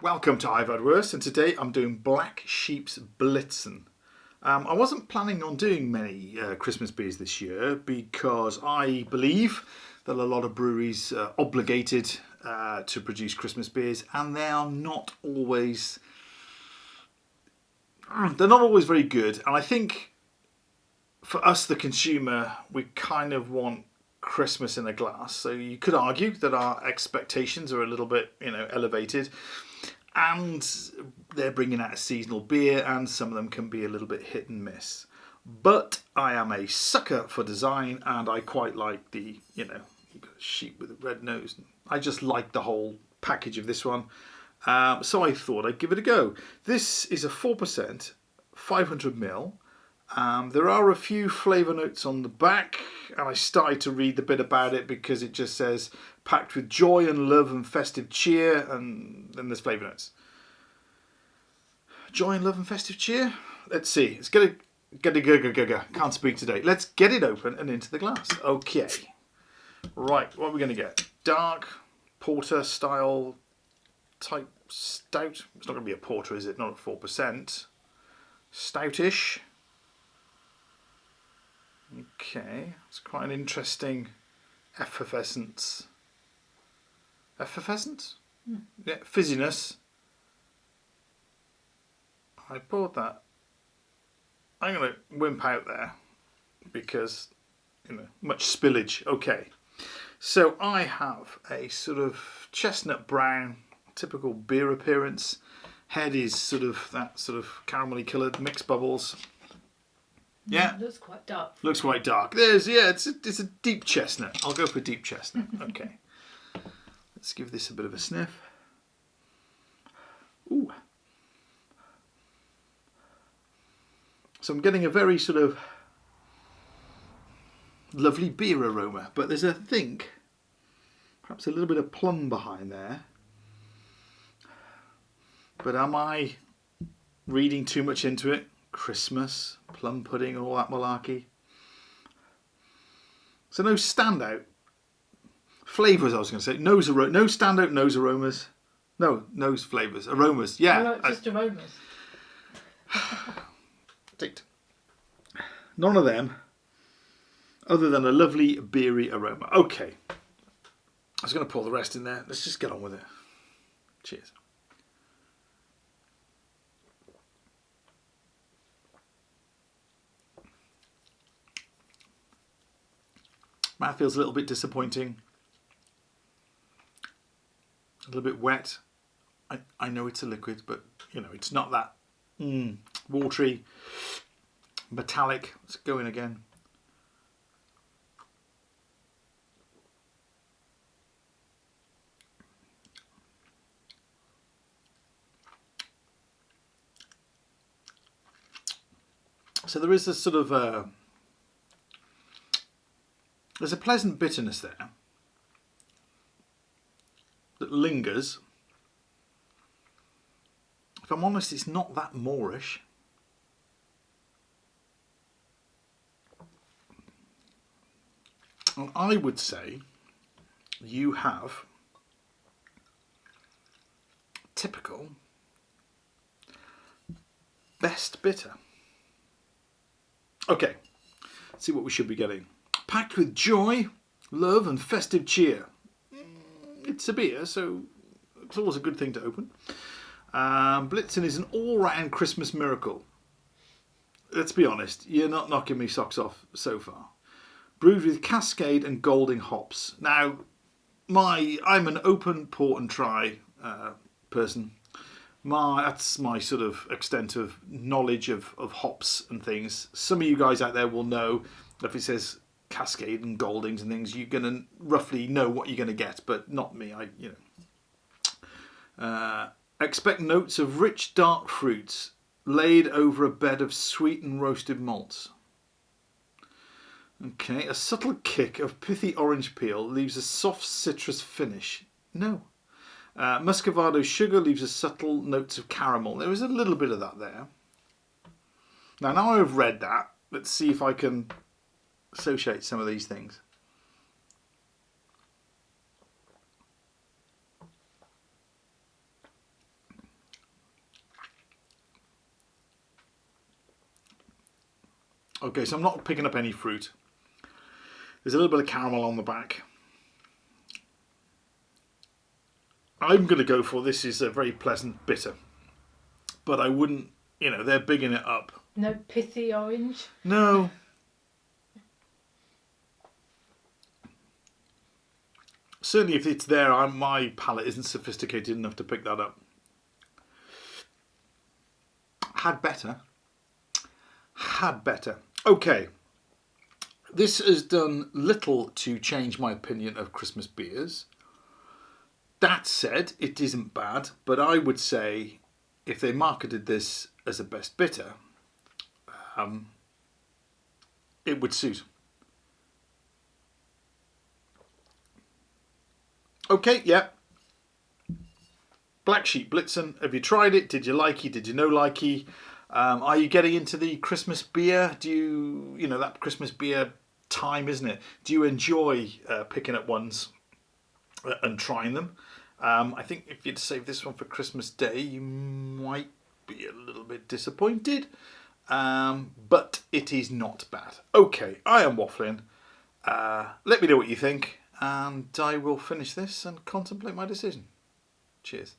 Welcome to I've Had Worse, and today I'm doing Black Sheep's Blitzen. I wasn't planning on doing many Christmas beers this year because I believe that a lot of breweries are obligated to produce Christmas beers, and they are not always very good. And I think for us, the consumer, we kind of want Christmas in a glass. So you could argue that our expectations are a little bit, elevated. And they're bringing out a seasonal beer, and some of them can be a little bit hit and miss. But I am a sucker for design, and I quite like the, you've got a sheep with a red nose. I just like the whole package of this one. So I thought I'd give it a go. This is a 4%, 500ml. There are a few flavour notes on the back, and I started to read the bit about it because it just says packed with joy and love and festive cheer, and then there's flavour notes. Joy and love and festive cheer? Let's see. Let's get a can't speak today. Let's get it open and into the glass. Okay. Right, what are we going to get? Dark porter style type stout. It's not going to be a porter, is it? Not at 4%. Stoutish. Okay, it's quite an interesting effervescence. Effervescence? Yeah, fizziness. I poured that. I'm going to wimp out there because, much spillage. Okay, so I have a sort of chestnut brown, typical beer appearance. Head is sort of that sort of caramelly coloured mixed bubbles. Yeah, looks quite dark. Looks quite dark. It's a deep chestnut. I'll go for deep chestnut. Okay. Let's give this a bit of a sniff. Ooh. So I'm getting a very sort of lovely beer aroma, but there's perhaps a little bit of plum behind there. But am I reading too much into it? Christmas, plum pudding, all that malarkey. So no standout flavours, I was going to say. No standout nose aromas. No, nose flavours. Aromas, yeah. Just aromas. None of them, other than a lovely beery aroma. Okay. I was going to pour the rest in there. Let's just get on with it. Cheers. Mouth feels a little bit disappointing. A little bit wet. I know it's a liquid, but it's not that watery, metallic. Let's go in again. So there is a sort of there's a pleasant bitterness there that lingers. If I'm honest, it's not that moreish. And I would say you have typical best bitter. Okay, let's see what we should be getting. Packed with joy, love and festive cheer. It's a beer, so it's always a good thing to open. Blitzen is an all-round Christmas miracle. Let's be honest, you're not knocking me socks off so far. Brewed with Cascade and Golding hops. Now, I'm an open pour and try person. That's my sort of extent of knowledge of hops and things. Some of you guys out there will know if it says Cascade and Goldings and things, you're going to roughly know what you're going to get, but not me. Expect notes of rich dark fruits laid over a bed of sweet and roasted malts. Okay, a subtle kick of pithy orange peel leaves a soft citrus finish. No. Muscovado sugar leaves a subtle notes of caramel. There is a little bit of that there. Now I've read that, let's see if I can associate some of these things. Okay, so I'm not picking up any fruit. There's a little bit of caramel on the back. I'm going to go for this is a very pleasant bitter. But I wouldn't, they're bigging it up. No pithy orange? No. Certainly if it's there, my palate isn't sophisticated enough to pick that up. Had better. Okay. This has done little to change my opinion of Christmas beers. That said, it isn't bad, but I would say if they marketed this as a best bitter, it would suit. Okay, yeah. Black Sheep Blitzen. Have you tried it? Did you like it? Did you no like it? Are you getting into the Christmas beer? Do you, that Christmas beer time, isn't it? Do you enjoy picking up ones and trying them? I think if you'd save this one for Christmas Day, you might be a little bit disappointed. But it is not bad. Okay, I am waffling. Let me know what you think, and I will finish this and contemplate my decision. Cheers.